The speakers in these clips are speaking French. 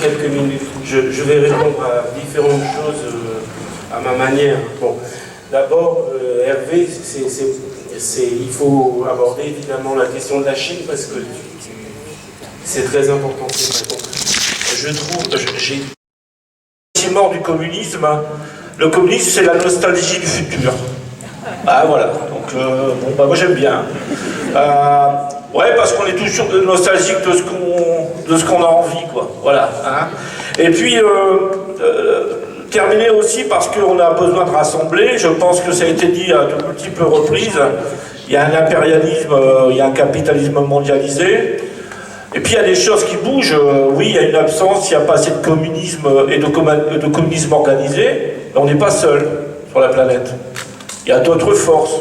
quelques minutes. Je vais répondre à différentes choses à ma manière. Bon, d'abord, Hervé, il faut aborder évidemment la question de la Chine parce que c'est très important. Je trouve, j'ai mort du communisme. Le communisme, c'est la nostalgie du futur. Ah voilà. Donc bon, bah, moi j'aime bien. Ouais, parce qu'on est toujours nostalgique de ce qu'on a envie, quoi. Voilà. Hein. Et puis terminer aussi parce qu'on a besoin de rassembler. Je pense que ça a été dit à de multiples reprises. Il y a un impérialisme, il y a un capitalisme mondialisé. Et puis il y a des choses qui bougent. Oui, il y a une absence, il n'y a pas assez de communisme et de communisme organisé. Mais on n'est pas seul sur la planète. Il y a d'autres forces.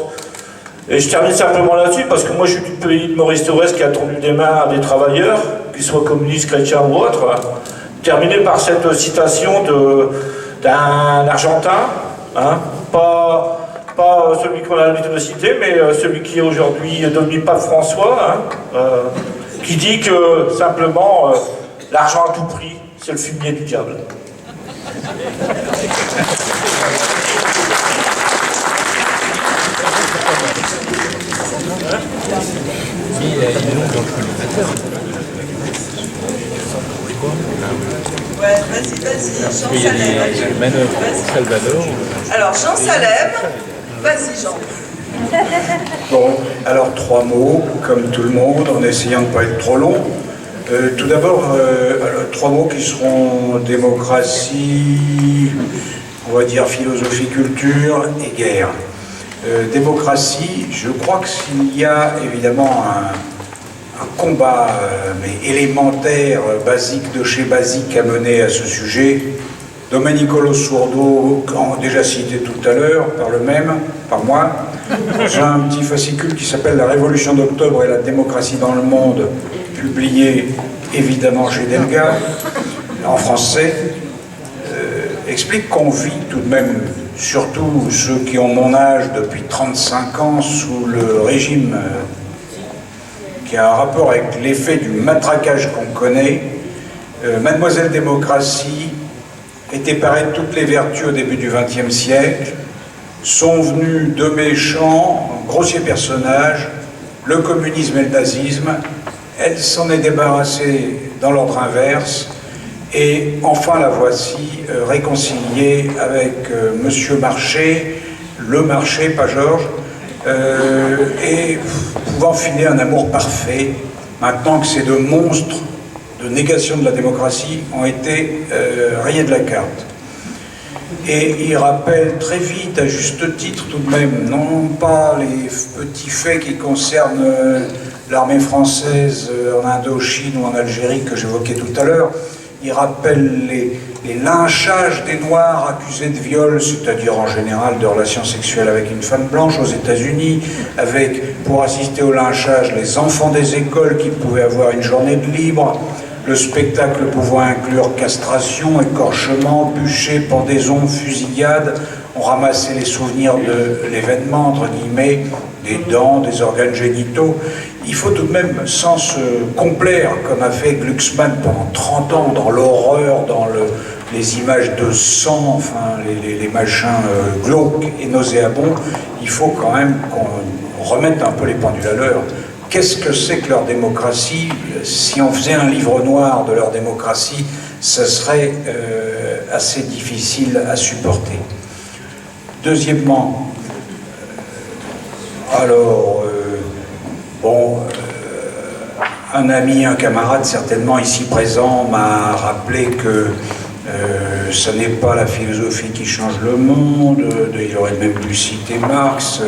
Et je termine simplement là-dessus parce que moi je suis du pays de Maurice Thorez qui a tendu des mains à des travailleurs, qu'ils soient communistes, chrétiens ou autres. Terminer par cette citation d'un Argentin, hein, pas celui qu'on a l'habitude de citer, mais celui qui est aujourd'hui devenu pape François, hein, qui dit que simplement l'argent à tout prix, c'est le fumier du diable. Ouais, vas-y, Jean Salem. Salvador. Alors, Jean Salem, vas-y, Jean. Bon, alors 3 mots, comme tout le monde, en essayant de ne pas être trop long. Tout d'abord, 3 mots qui seront démocratie, on va dire philosophie, culture et guerre. Démocratie, je crois que s'il y a évidemment un combat mais élémentaire, basique de chez basique à mener à ce sujet, Domenico Lo Surdo, déjà cité tout à l'heure, par moi, j'ai un petit fascicule qui s'appelle La Révolution d'Octobre et la démocratie dans le monde, publié évidemment chez Delga, en français, explique qu'on vit tout de même, surtout ceux qui ont mon âge depuis 35 ans, sous le régime qui a un rapport avec l'effet du matraquage qu'on connaît. Mademoiselle Démocratie était parée de toutes les vertus au début du XXe siècle, sont venus deux méchants, grossiers personnages, le communisme et le nazisme. Elle s'en est débarrassée dans l'ordre inverse, et enfin la voici réconciliée avec Monsieur Marché, le Marché, pas Georges, et pouvant filer un amour parfait, maintenant que ces deux monstres de négation de la démocratie ont été rayés de la carte. Et il rappelle très vite, à juste titre tout de même, non pas les petits faits qui concernent l'armée française en Indochine ou en Algérie que j'évoquais tout à l'heure, il rappelle les lynchages des Noirs accusés de viol, c'est-à-dire en général de relations sexuelles avec une femme blanche aux États-Unis, avec, pour assister au lynchage, les enfants des écoles qui pouvaient avoir une journée de libre, le spectacle pouvant inclure castration, écorchement, bûcher, pendaison, fusillade. On ramassait les souvenirs de l'événement, entre guillemets, des dents, des organes génitaux. Il faut tout de même, sans se complaire, comme a fait Glucksmann pendant 30 ans, dans l'horreur, dans les images de sang, enfin, les machins glauques et nauséabonds, il faut quand même qu'on remette un peu les pendules à l'heure. Qu'est-ce que c'est que leur démocratie? Si on faisait un livre noir de leur démocratie, ça serait assez difficile à supporter. Deuxièmement, un ami, un camarade certainement ici présent m'a rappelé que ce n'est pas la philosophie qui change le monde, il aurait même pu citer Marx,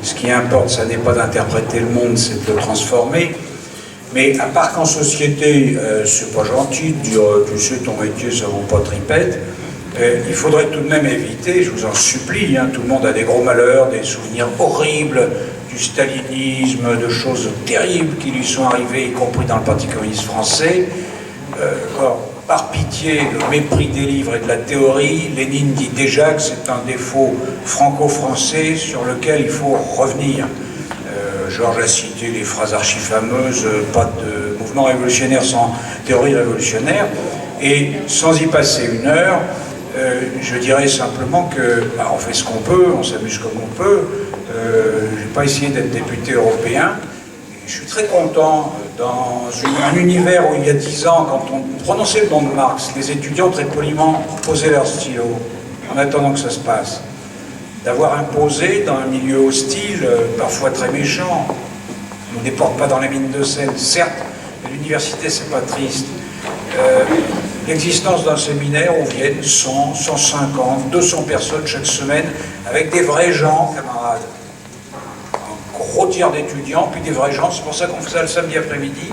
ce qui importe, ça n'est pas d'interpréter le monde, c'est de le transformer. Mais à part qu'en société, c'est pas gentil de dire tu sais ton métier ça vaut pas tripette, il faudrait tout de même éviter, je vous en supplie, hein, tout le monde a des gros malheurs, des souvenirs horribles du stalinisme, de choses terribles qui lui sont arrivées, y compris dans le Parti communiste français. Par pitié, le mépris des livres et de la théorie, Lénine dit déjà que c'est un défaut franco-français sur lequel il faut revenir. Georges a cité les phrases archi-fameuses, pas de mouvement révolutionnaire sans théorie révolutionnaire. Et sans y passer une heure, je dirais simplement que on fait ce qu'on peut, on s'amuse comme on peut. Je n'ai pas essayé d'être député européen. Je suis très content, dans un univers où il y a 10 ans, quand on prononçait le nom de Marx, les étudiants très poliment posaient leur stylo, en attendant que ça se passe. D'avoir imposé dans un milieu hostile, parfois très méchant, on ne déporte pas dans les mines de sel, certes, mais l'université c'est pas triste. L'existence d'un séminaire où viennent 100, 150, 200 personnes chaque semaine, avec des vrais gens, camarades. Un gros tiers d'étudiants, puis des vrais gens, c'est pour ça qu'on faisait ça le samedi après-midi,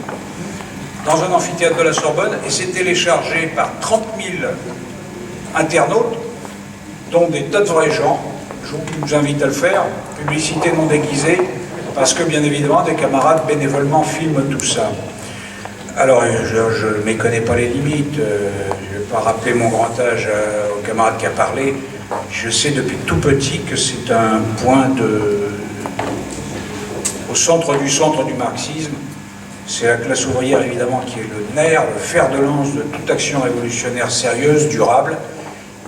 dans un amphithéâtre de la Sorbonne, et c'est téléchargé par 30 000 internautes, dont des tas de vrais gens. Je vous invite à le faire, publicité non déguisée, parce que bien évidemment des camarades bénévolement filment tout ça. Alors je ne méconnais pas les limites, je ne vais pas rappeler mon grand âge au camarade qui a parlé. Je sais depuis tout petit que c'est un point au centre du marxisme. C'est la classe ouvrière évidemment qui est le nerf, le fer de lance de toute action révolutionnaire sérieuse, durable.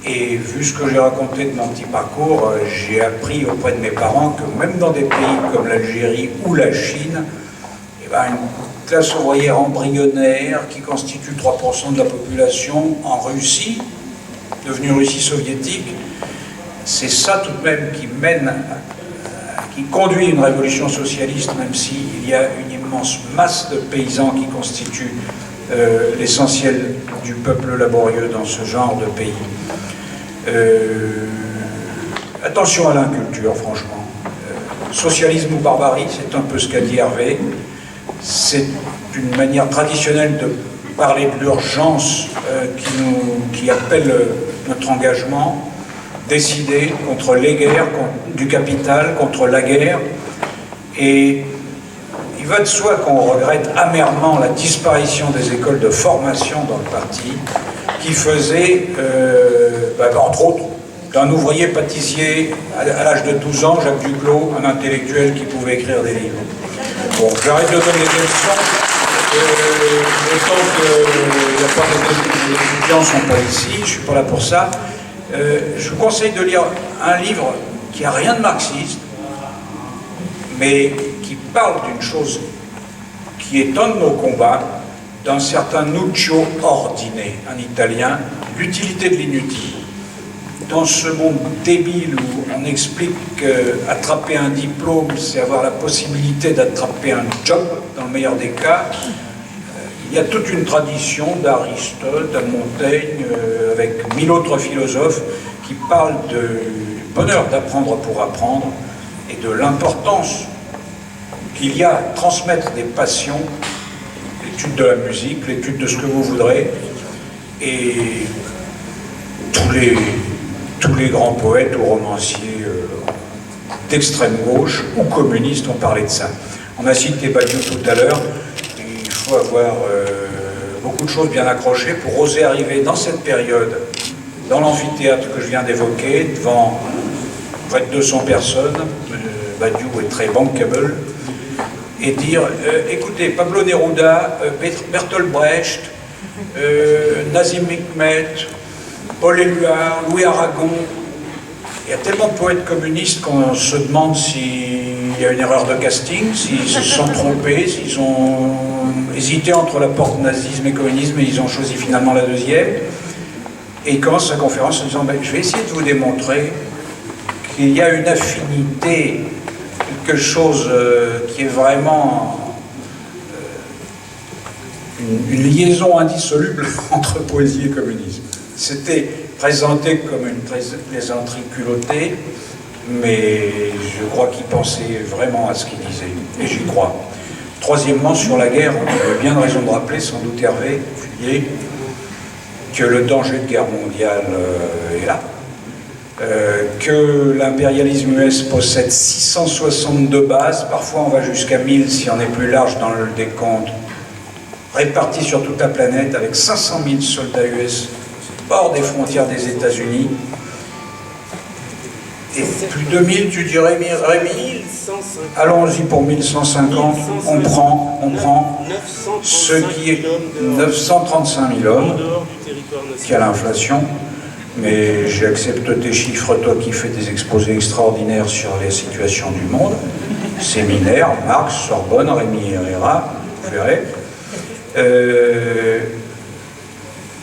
Et vu ce que j'ai raconté de mon petit parcours, j'ai appris auprès de mes parents que même dans des pays comme l'Algérie ou la Chine, eh ben, une classe ouvrière embryonnaire qui constitue 3% de la population en Russie, devenue Russie soviétique, c'est ça tout de même qui conduit une révolution socialiste, même s'il y a une immense masse de paysans qui constituent l'essentiel du peuple laborieux dans ce genre de pays. Attention à l'inculture, franchement. Socialisme ou barbarie, c'est un peu ce qu'a dit Hervé. C'est une manière traditionnelle de parler de l'urgence qui appelle notre engagement décidé contre les guerres, du capital, contre la guerre. Et il va de soi qu'on regrette amèrement la disparition des écoles de formation dans le parti, qui faisait, entre autres, d'un ouvrier pâtissier à l'âge de 12 ans, Jacques Duclos, un intellectuel qui pouvait écrire des livres. Bon, j'arrête de donner des leçons, autant que les étudiants ne sont pas ici, je ne suis pas là pour ça. Je vous conseille de lire un livre qui n'a rien de marxiste, mais qui parle d'une chose qui est un de nos combats, d'un certain Nuccio Ordine, un Italien, l'utilité de l'inutile. Dans ce monde débile où on explique qu'attraper un diplôme, c'est avoir la possibilité d'attraper un job, dans le meilleur des cas, il y a toute une tradition d'Aristote, de Montaigne, avec 1000 autres philosophes qui parlent du bonheur d'apprendre pour apprendre et de l'importance qu'il y a à transmettre des passions, l'étude de la musique, l'étude de ce que vous voudrez, et tous les grands poètes ou romanciers d'extrême gauche ou communistes ont parlé de ça. On a cité Badiou tout à l'heure. Il faut avoir beaucoup de choses bien accrochées pour oser arriver dans cette période, dans l'amphithéâtre que je viens d'évoquer, devant près de 200 personnes, Badiou est très bankable, et dire, écoutez, Pablo Neruda, Bertolt Brecht, Nazim Hikmet, Paul Éluard, Louis Aragon, il y a tellement de poètes communistes qu'on se demande s'il y a une erreur de casting, s'ils se sont trompés, s'ils ont hésité entre la porte nazisme et communisme et ils ont choisi finalement la deuxième. Et il commence sa conférence en disant je vais essayer de vous démontrer qu'il y a une affinité, quelque chose qui est vraiment une liaison indissoluble entre poésie et communisme. C'était présenté comme une plaisanterie culottée, mais je crois qu'il pensait vraiment à ce qu'il disait, et j'y crois. Troisièmement, sur la guerre, on avait bien raison de rappeler, sans doute Hervé Fullier, que le danger de guerre mondiale est là, que l'impérialisme US possède 662 bases, parfois on va jusqu'à 1000 si on est plus large dans le décompte, répartis sur toute la planète avec 500 000 soldats US hors des frontières des États-Unis. Et plus de 1000, tu dirais, Rémi? Allons-y pour 1150, on prend ce qui est 935 000 hommes, qu'il y a l'inflation, mais j'accepte tes chiffres, toi qui fais des exposés extraordinaires sur les situations du monde. Séminaire, Marx, Sorbonne, Rémi Herrera, vous verrez.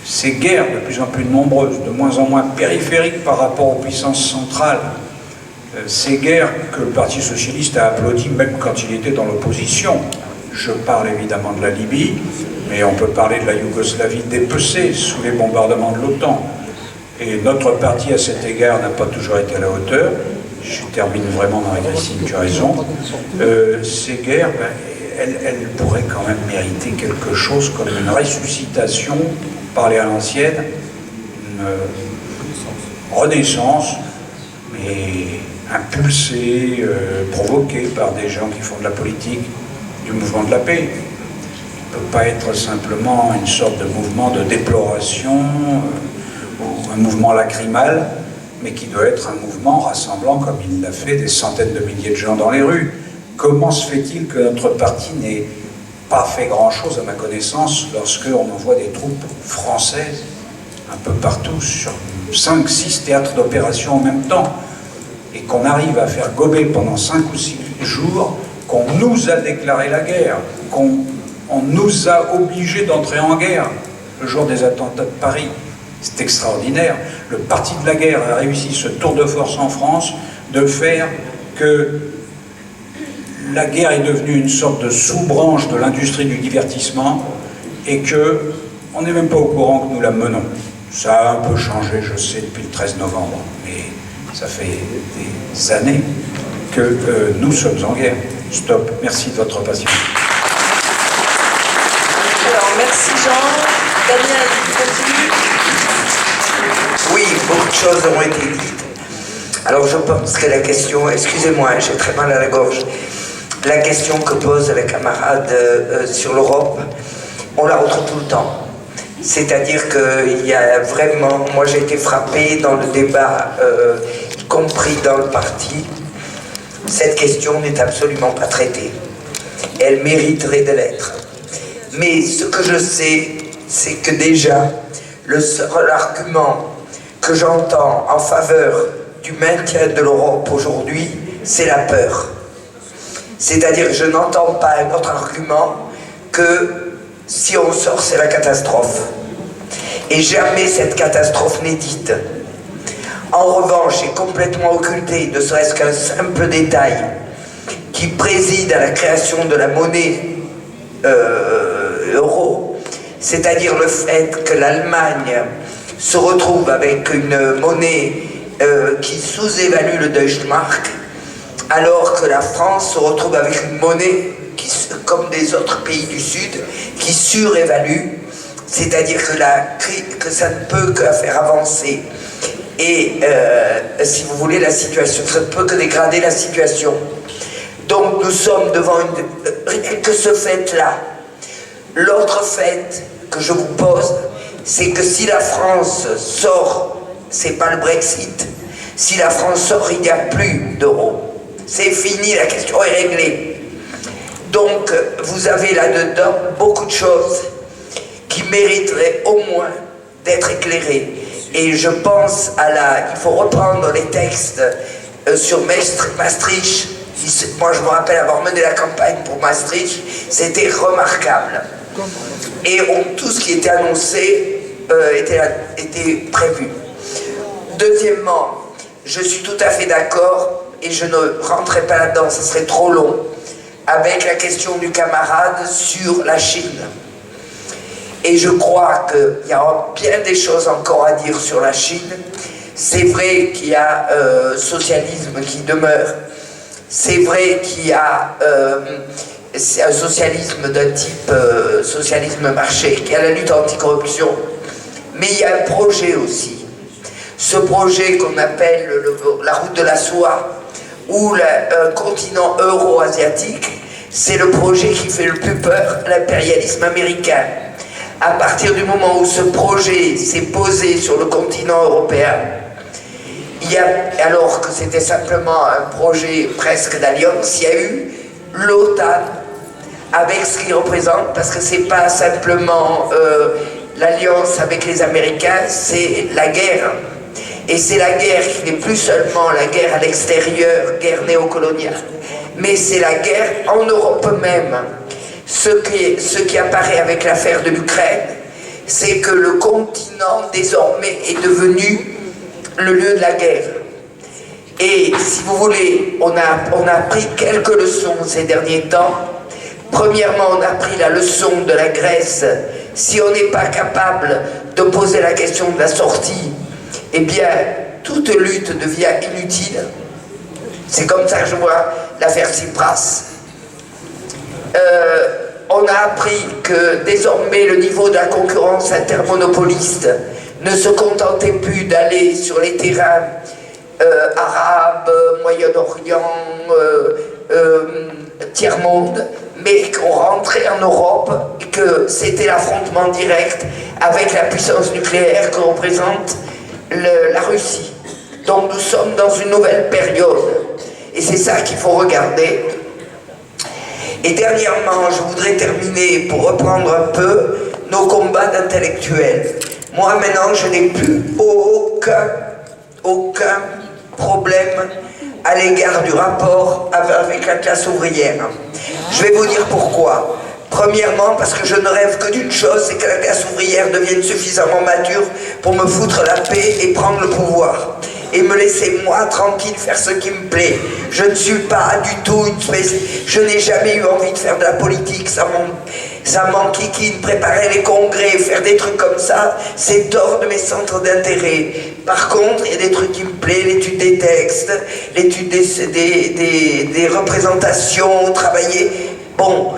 Ces guerres de plus en plus nombreuses, de moins en moins périphériques par rapport aux puissances centrales, ces guerres que le Parti socialiste a applaudi même quand il était dans l'opposition. Je parle évidemment de la Libye, mais on peut parler de la Yougoslavie dépecée sous les bombardements de l'OTAN. Et notre parti, à cet égard, n'a pas toujours été à la hauteur. Je termine vraiment, Marie-Christine, tu as raison. Ces guerres, elles pourraient quand même mériter quelque chose comme une ressuscitation, parler à l'ancienne, une renaissance, mais impulsée, provoquée par des gens qui font de la politique, du mouvement de la paix. Il ne peut pas être simplement une sorte de mouvement de déploration ou un mouvement lacrymal, mais qui doit être un mouvement rassemblant, comme il l'a fait, des centaines de milliers de gens dans les rues. Comment se fait-il que notre parti n'ait pas fait grand-chose, à ma connaissance, lorsqu'on envoie des troupes françaises un peu partout, sur 5-6 théâtres d'opération en même temps, et qu'on arrive à faire gober pendant 5 ou 6 jours, qu'on nous a déclaré la guerre, qu'on nous a obligés d'entrer en guerre le jour des attentats de Paris. C'est extraordinaire. Le parti de la guerre a réussi ce tour de force en France de faire que la guerre est devenue une sorte de sous-branche de l'industrie du divertissement et qu'on n'est même pas au courant que nous la menons. Ça a un peu changé, je sais, depuis le 13 novembre, mais ça fait des années que nous sommes en guerre. Stop. Merci de votre patience. Alors, merci Jean. Daniel, continue. Oui, beaucoup de choses ont été dites. Alors je pense que la question, excusez-moi, j'ai très mal à la gorge, la question que posent les camarades sur l'Europe, on la retrouve tout le temps. C'est-à-dire qu'il y a vraiment, moi j'ai été frappé dans le débat, y compris dans le parti, cette question n'est absolument pas traitée. Elle mériterait de l'être. Mais ce que je sais, c'est que déjà, le seul argument que j'entends en faveur du maintien de l'Europe aujourd'hui, c'est la peur. C'est-à-dire que je n'entends pas un autre argument que si on sort, c'est la catastrophe. Et jamais cette catastrophe n'est dite. En revanche, est complètement occulté, ne serait-ce qu'un simple détail qui préside à la création de la monnaie euro, c'est-à-dire le fait que l'Allemagne se retrouve avec une monnaie qui sous-évalue le Deutschmark, alors que la France se retrouve avec une monnaie, comme des autres pays du Sud, qui surévalue, c'est-à-dire que ça ne peut que faire avancer. Et si vous voulez, la situation, ça ne peut que dégrader la situation. Donc nous sommes devant rien que ce fait-là. L'autre fait que je vous pose, c'est que si la France sort, c'est pas le Brexit, si la France sort, il n'y a plus d'euros. C'est fini, la question est réglée. Donc vous avez là-dedans beaucoup de choses qui mériteraient au moins d'être éclairées. Et je pense il faut reprendre les textes sur Maastricht. Moi je me rappelle avoir mené la campagne pour Maastricht, c'était remarquable. Et tout ce qui était annoncé était prévu. Deuxièmement, je suis tout à fait d'accord, et je ne rentrerai pas là-dedans, ce serait trop long, avec la question du camarade sur la Chine. Et je crois qu'il y a bien des choses encore à dire sur la Chine. C'est vrai qu'il y a socialisme qui demeure. C'est vrai qu'il y a un socialisme d'un type socialisme marché, qui a la lutte anticorruption. Mais il y a un projet aussi. Ce projet qu'on appelle la route de la soie, ou un continent euro-asiatique, c'est le projet qui fait le plus peur à l'impérialisme américain. À partir du moment où ce projet s'est posé sur le continent européen, alors que c'était simplement un projet presque d'alliance, il y a eu l'OTAN, avec ce qu'il représente, parce que c'est pas simplement l'alliance avec les Américains, c'est la guerre. Et c'est la guerre qui n'est plus seulement la guerre à l'extérieur, guerre néocoloniale, mais c'est la guerre en Europe même. Ce qui apparaît avec l'affaire de l'Ukraine, c'est que le continent désormais est devenu le lieu de la guerre. Et si vous voulez, on a pris quelques leçons ces derniers temps. Premièrement, on a pris la leçon de la Grèce. Si on n'est pas capable de poser la question de la sortie, eh bien, toute lutte devient inutile. C'est comme ça que je vois l'affaire Tsipras. On a appris que désormais le niveau de la concurrence intermonopoliste ne se contentait plus d'aller sur les terrains arabes, Moyen-Orient, tiers-monde, mais qu'on rentrait en Europe et que c'était l'affrontement direct avec la puissance nucléaire que représente la Russie. Donc nous sommes dans une nouvelle période et c'est ça qu'il faut regarder. Et dernièrement, je voudrais terminer pour reprendre un peu nos combats d'intellectuels. Moi maintenant, je n'ai plus aucun problème à l'égard du rapport avec la classe ouvrière. Je vais vous dire pourquoi. Premièrement, parce que je ne rêve que d'une chose, c'est que la classe ouvrière devienne suffisamment mature pour me foutre la paix et prendre le pouvoir. Et me laisser moi tranquille faire ce qui me plaît. Je ne suis pas du tout une espèce... Je n'ai jamais eu envie de faire de la politique, ça m'enquiquine, préparer les congrès, faire des trucs comme ça, c'est hors de mes centres d'intérêt. Par contre, il y a des trucs qui me plaisent, l'étude des textes, l'étude des représentations, travailler. Bon,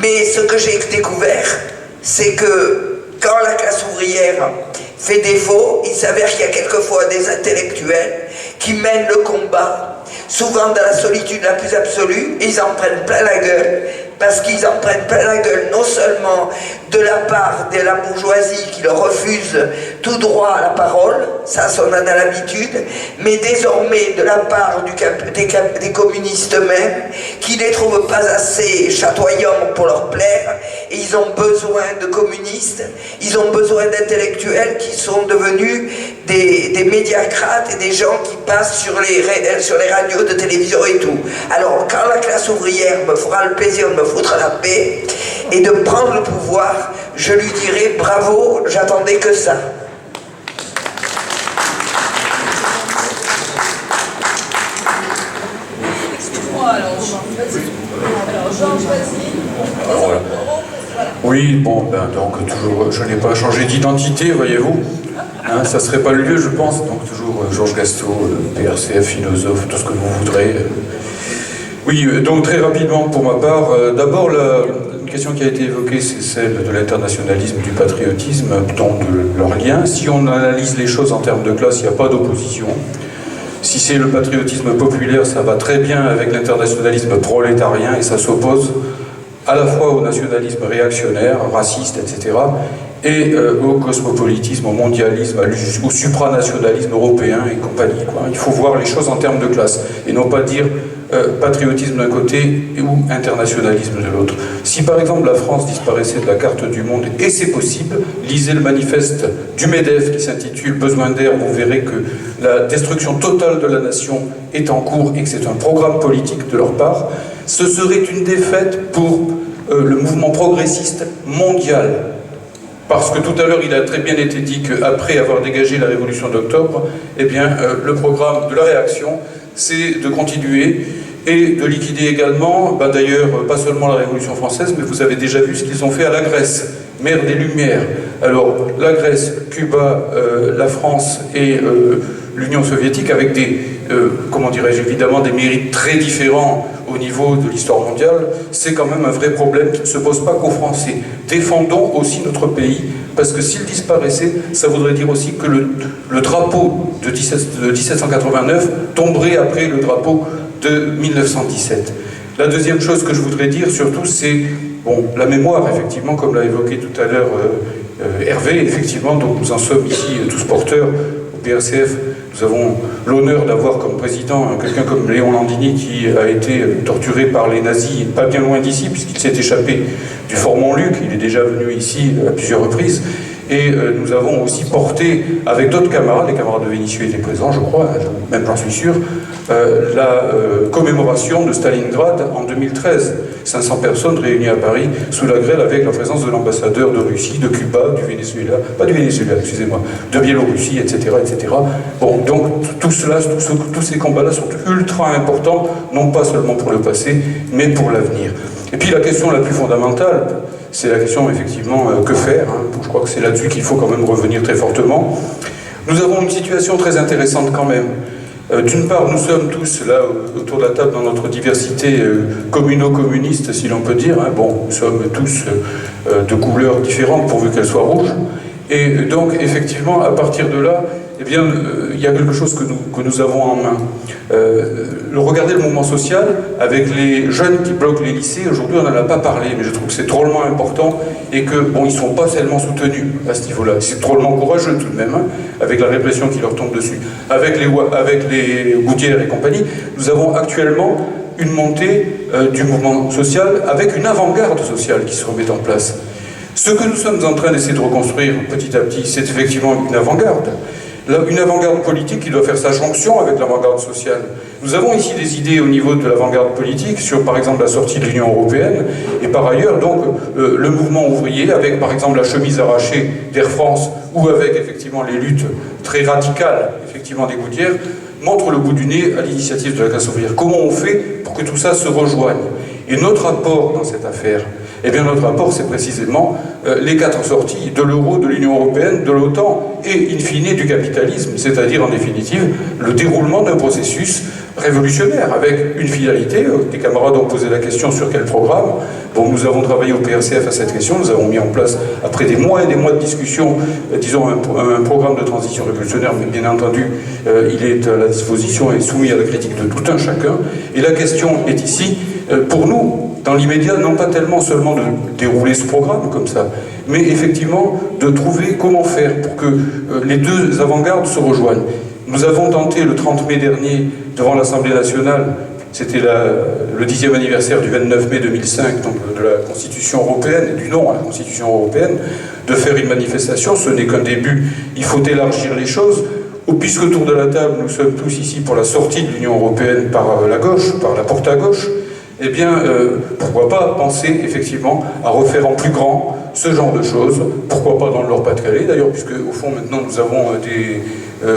mais ce que j'ai découvert, c'est que quand la classe ouvrière fait défaut, il s'avère qu'il y a quelquefois des intellectuels qui mènent le combat, souvent dans la solitude la plus absolue, et ils en prennent plein la gueule, parce qu'ils en prennent plein la gueule non seulement de la part de la bourgeoisie qui leur refuse tout droit à la parole, ça on en a l'habitude, mais désormais de la part des communistes eux-mêmes qui ne les trouvent pas assez chatoyants pour leur plaire, et ils ont besoin de communistes, ils ont besoin d'intellectuels qui sont devenus des médiacrates et des gens qui passent sur les radios de télévision et tout. Alors quand la classe ouvrière me fera le plaisir de me foutre la paix et de prendre le pouvoir, je lui dirai bravo, j'attendais que ça. Excuse-moi alors, vas-y. Alors Georges, vas-y. Alors, voilà. Oui, bon, donc toujours, je n'ai pas changé d'identité, voyez-vous. Hein, ça serait pas le lieu, je pense. Donc toujours Georges Gastaud, PRCF, philosophe, tout ce que vous voudrez. Oui, donc très rapidement pour ma part, d'abord une question qui a été évoquée, c'est celle de l'internationalisme, du patriotisme, donc de leur lien. Si on analyse les choses en termes de classe, il n'y a pas d'opposition. Si c'est le patriotisme populaire, ça va très bien avec l'internationalisme prolétarien et ça s'oppose à la fois au nationalisme réactionnaire, raciste, etc., et au cosmopolitisme, au mondialisme, au supranationalisme européen et compagnie, quoi. Il faut voir les choses en termes de classe, et non pas dire patriotisme d'un côté ou internationalisme de l'autre. Si par exemple la France disparaissait de la carte du monde, et c'est possible, lisez le manifeste du MEDEF qui s'intitule « Besoin d'air », vous verrez que la destruction totale de la nation est en cours et que c'est un programme politique de leur part, ce serait une défaite pour le mouvement progressiste mondial. Parce que tout à l'heure, il a très bien été dit qu'après avoir dégagé la révolution d'octobre, eh bien, le programme de la réaction, c'est de continuer et de liquider également, d'ailleurs, pas seulement la Révolution française, mais vous avez déjà vu ce qu'ils ont fait à la Grèce, mère des Lumières. Alors, la Grèce, Cuba, la France et l'Union soviétique, avec des, comment dirais-je, évidemment des mérites très différents au niveau de l'histoire mondiale, c'est quand même un vrai problème qui ne se pose pas qu'aux Français. Défendons aussi notre pays, parce que s'il disparaissait, ça voudrait dire aussi que le drapeau de 1789 tomberait après le drapeau de 1917. La deuxième chose que je voudrais dire, surtout, c'est bon, la mémoire, effectivement, comme l'a évoqué tout à l'heure Hervé, effectivement, donc nous en sommes ici tous porteurs au PRCF Nous avons l'honneur d'avoir comme président quelqu'un comme Léon Landini qui a été torturé par les nazis, pas bien loin d'ici, puisqu'il s'est échappé du fort Montluc. Il est déjà venu ici à plusieurs reprises. Et nous avons aussi porté, avec d'autres camarades, les camarades de Vénissieux étaient présents, je crois, même j'en suis sûr, la commémoration de Stalingrad en 2013. 500 personnes réunies à Paris sous la grêle avec la présence de l'ambassadeur de Russie, de Cuba, du Venezuela, pas du Venezuela, excusez-moi, de Biélorussie, etc., etc. Bon, donc tout cela, tous ces combats-là sont ultra importants, non pas seulement pour le passé, mais pour l'avenir. Et puis la question la plus fondamentale, c'est la question effectivement que faire, hein. Je crois que c'est là-dessus qu'il faut quand même revenir très fortement. Nous avons une situation très intéressante quand même. D'une part, nous sommes tous là autour de la table dans notre diversité communo-communiste, si l'on peut dire, hein. Bon, nous sommes tous de couleurs différentes pourvu qu'elles soient rouges. Et donc effectivement, à partir de là, eh bien, il y a quelque chose que nous avons en main. Regardez le mouvement social, avec les jeunes qui bloquent les lycées, aujourd'hui on n'en a pas parlé, mais je trouve que c'est drôlement important et que, bon, ils ne sont pas tellement soutenus à ce niveau-là. C'est drôlement courageux tout de même, hein, avec la répression qui leur tombe dessus. Avec les Gouttières et compagnie, nous avons actuellement une montée du mouvement social avec une avant-garde sociale qui se remet en place. Ce que nous sommes en train d'essayer de reconstruire petit à petit, c'est effectivement une avant-garde. Une avant-garde politique qui doit faire sa jonction avec l'avant-garde sociale. Nous avons ici des idées au niveau de l'avant-garde politique sur, par exemple, la sortie de l'Union européenne, et par ailleurs, donc, le mouvement ouvrier, avec, par exemple, la chemise arrachée d'Air France, ou avec, effectivement, les luttes très radicales, effectivement, des Gouttières, montre le bout du nez à l'initiative de la classe ouvrière. Comment on fait pour que tout ça se rejoigne? Et notre apport dans cette affaire, eh bien notre rapport, c'est précisément les 4 sorties de l'euro, de l'Union européenne, de l'OTAN et, in fine, du capitalisme, c'est-à-dire, en définitive, le déroulement d'un processus révolutionnaire, avec une finalité. Des camarades ont posé la question sur quel programme. Bon, nous avons travaillé au PRCF à cette question, nous avons mis en place, après des mois et des mois de discussion, disons, un programme de transition révolutionnaire, mais bien entendu, il est à la disposition et soumis à la critique de tout un chacun. Et la question est ici, pour nous, dans l'immédiat, non pas tellement seulement de dérouler ce programme comme ça, mais effectivement de trouver comment faire pour que les deux avant-gardes se rejoignent. Nous avons tenté le 30 mai dernier, devant l'Assemblée nationale, c'était le 10e anniversaire du 29 mai 2005, donc de la Constitution européenne, et du nom à la Constitution européenne, de faire une manifestation. Ce n'est qu'un début, il faut élargir les choses. Puisque autour de la table, nous sommes tous ici pour la sortie de l'Union européenne par la gauche, par la porte à gauche, eh bien, pourquoi pas penser effectivement à refaire en plus grand ce genre de choses, pourquoi pas dans le Nord-Pas-de-Calais d'ailleurs, puisque au fond maintenant nous avons des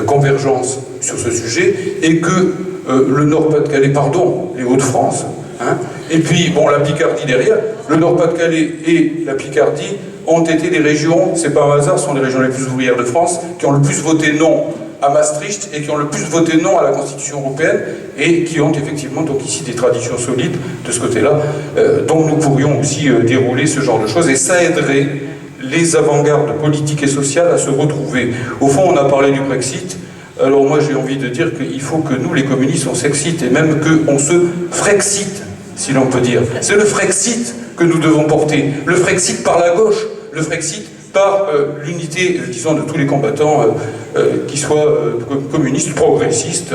convergences sur ce sujet, et que le Nord-Pas-de-Calais, pardon, les Hauts-de-France, hein, et puis bon, la Picardie derrière, le Nord-Pas-de-Calais et la Picardie ont été des régions, c'est pas un hasard, ce sont les régions les plus ouvrières de France, qui ont le plus voté non à Maastricht et qui ont le plus voté non à la Constitution européenne et qui ont effectivement donc ici des traditions solides de ce côté-là, dont nous pourrions aussi dérouler ce genre de choses, et ça aiderait les avant-gardes politiques et sociales à se retrouver. Au fond, on a parlé du Brexit. Alors moi j'ai envie de dire qu'il faut que nous les communistes on s'excite, et même qu'on se frexite, si l'on peut dire. C'est le Frexit que nous devons porter, le Frexit par la gauche, le Frexit par l'unité, disons, de tous les combattants, qui soient communistes, progressistes,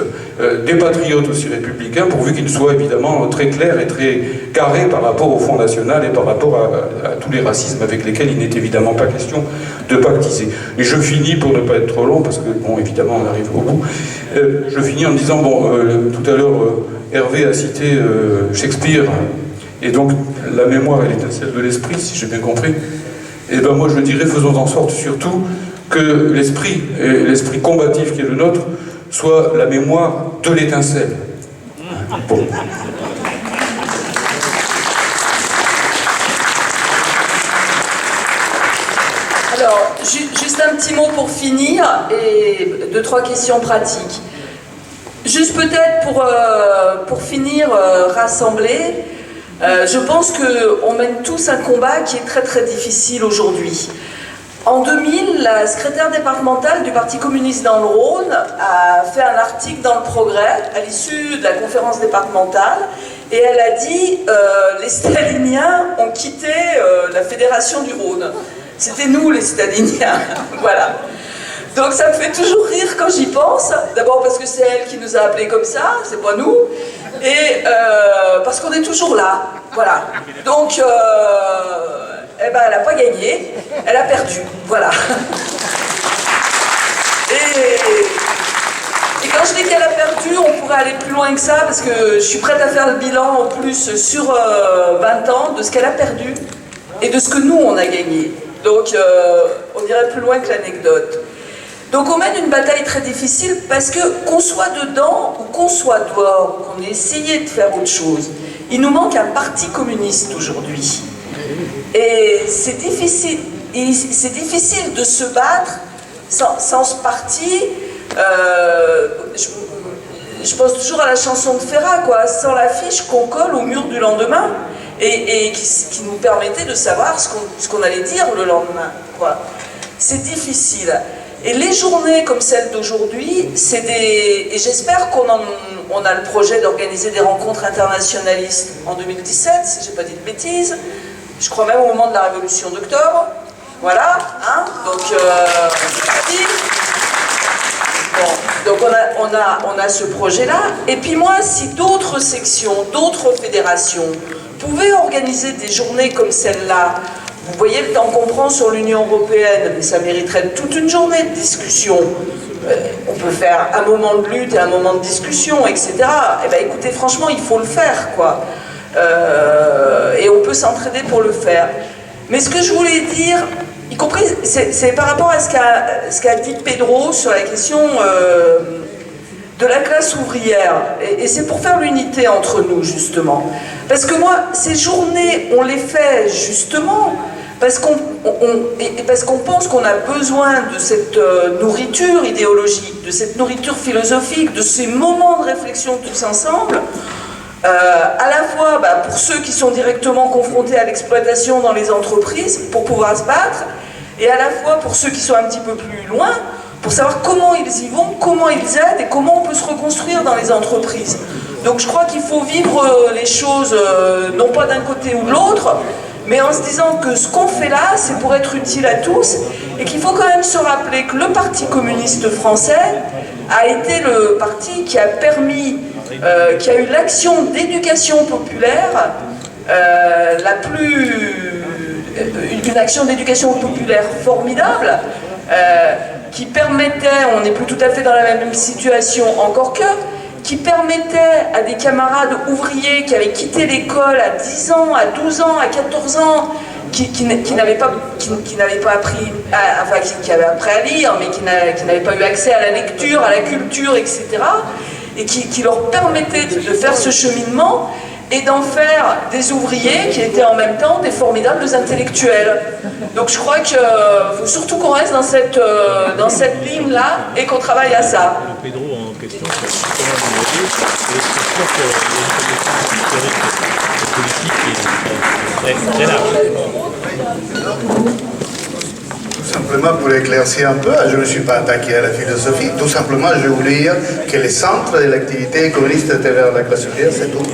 des patriotes aussi républicains, pourvu qu'ils soient évidemment très clairs et très carrés par rapport au Front National et par rapport à tous les racismes avec lesquels il n'est évidemment pas question de pactiser. Et je finis, pour ne pas être trop long, parce que, bon, évidemment, on arrive au bout, je finis en disant, bon, tout à l'heure, Hervé a cité Shakespeare, et donc la mémoire est l'étincelle de l'esprit, si j'ai bien compris. Et bien moi je dirais, faisons en sorte surtout que l'esprit combatif qui est le nôtre soit la mémoire de l'étincelle. Bon. Alors, juste un petit mot pour finir, et 2-3 questions pratiques. Juste peut-être pour finir, rassembler, je pense qu'on mène tous un combat qui est très très difficile aujourd'hui. En 2000, la secrétaire départementale du Parti communiste dans le Rhône a fait un article dans le Progrès à l'issue de la conférence départementale, et elle a dit les staliniens ont quitté la fédération du Rhône. C'était nous les staliniens, voilà. Donc ça me fait toujours rire quand j'y pense. D'abord parce que c'est elle qui nous a appelés comme ça, c'est pas nous. Et parce qu'on est toujours là. Voilà. Donc, eh ben, elle n'a pas gagné, elle a perdu. Voilà. Et quand je dis qu'elle a perdu, on pourrait aller plus loin que ça, parce que je suis prête à faire le bilan en plus sur 20 ans de ce qu'elle a perdu et de ce que nous, on a gagné. Donc, on irait plus loin que l'anecdote. Donc, on mène une bataille très difficile parce que qu'on soit dedans ou qu'on soit dehors, ou qu'on ait essayé de faire autre chose, il nous manque un parti communiste aujourd'hui. Et c'est difficile de se battre sans ce parti. Je pense toujours à la chanson de Ferrat, quoi, sans l'affiche qu'on colle au mur du lendemain et qui nous permettait de savoir ce qu'on allait dire le lendemain, quoi. C'est difficile. Et les journées comme celle d'aujourd'hui, et j'espère qu'on a le projet d'organiser des rencontres internationalistes en 2017, si j'ai pas dit de bêtises. Je crois même au moment de la Révolution d'octobre. Voilà, hein. Donc, donc on a ce projet-là. Et puis moi, si d'autres sections, d'autres fédérations pouvaient organiser des journées comme celle-là, vous voyez le temps qu'on prend sur l'Union européenne, mais ça mériterait toute une journée de discussion. On peut faire un moment de lutte et un moment de discussion, etc. Eh bien écoutez, franchement, il faut le faire, quoi. Et on peut s'entraider pour le faire. Mais ce que je voulais dire, y compris, c'est par rapport à ce qu'a dit Pedro sur la question de la classe ouvrière. Et c'est pour faire l'unité entre nous, justement. Parce que moi, ces journées, on les fait justement parce qu'on pense qu'on a besoin de cette nourriture idéologique, de cette nourriture philosophique, de ces moments de réflexion tous ensemble, à la fois pour ceux qui sont directement confrontés à l'exploitation dans les entreprises, pour pouvoir se battre, et à la fois pour ceux qui sont un petit peu plus loin, pour savoir comment ils y vont, comment ils aident et comment on peut se reconstruire dans les entreprises. Donc je crois qu'il faut vivre les choses non pas d'un côté ou de l'autre, mais en se disant que ce qu'on fait là, c'est pour être utile à tous, et qu'il faut quand même se rappeler que le Parti communiste français a été le parti qui a permis, qui a eu l'action d'éducation populaire une action d'éducation populaire formidable, qui permettait, on n'est plus tout à fait dans la même situation encore que, qui permettait à des camarades ouvriers qui avaient quitté l'école à 10 ans, à 12 ans, à 14 ans, qui n'avaient pas appris, enfin qui avaient appris à lire, mais qui n'avaient pas eu accès à la lecture, à la culture, etc., et qui leur permettait de faire ce cheminement et d'en faire des ouvriers qui étaient en même temps des formidables intellectuels. Donc je crois qu'il faut surtout qu'on reste dans cette ligne-là et qu'on travaille à ça. Pedro en question, c'est comment vous voyez, et c'est sûr qu'il y a une politique qui est très large. Tout simplement pour éclaircir un peu, je ne suis pas attaqué à la philosophie, tout simplement je voulais dire que le centre de l'activité communiste était vers la classe ouvrière, c'est tout.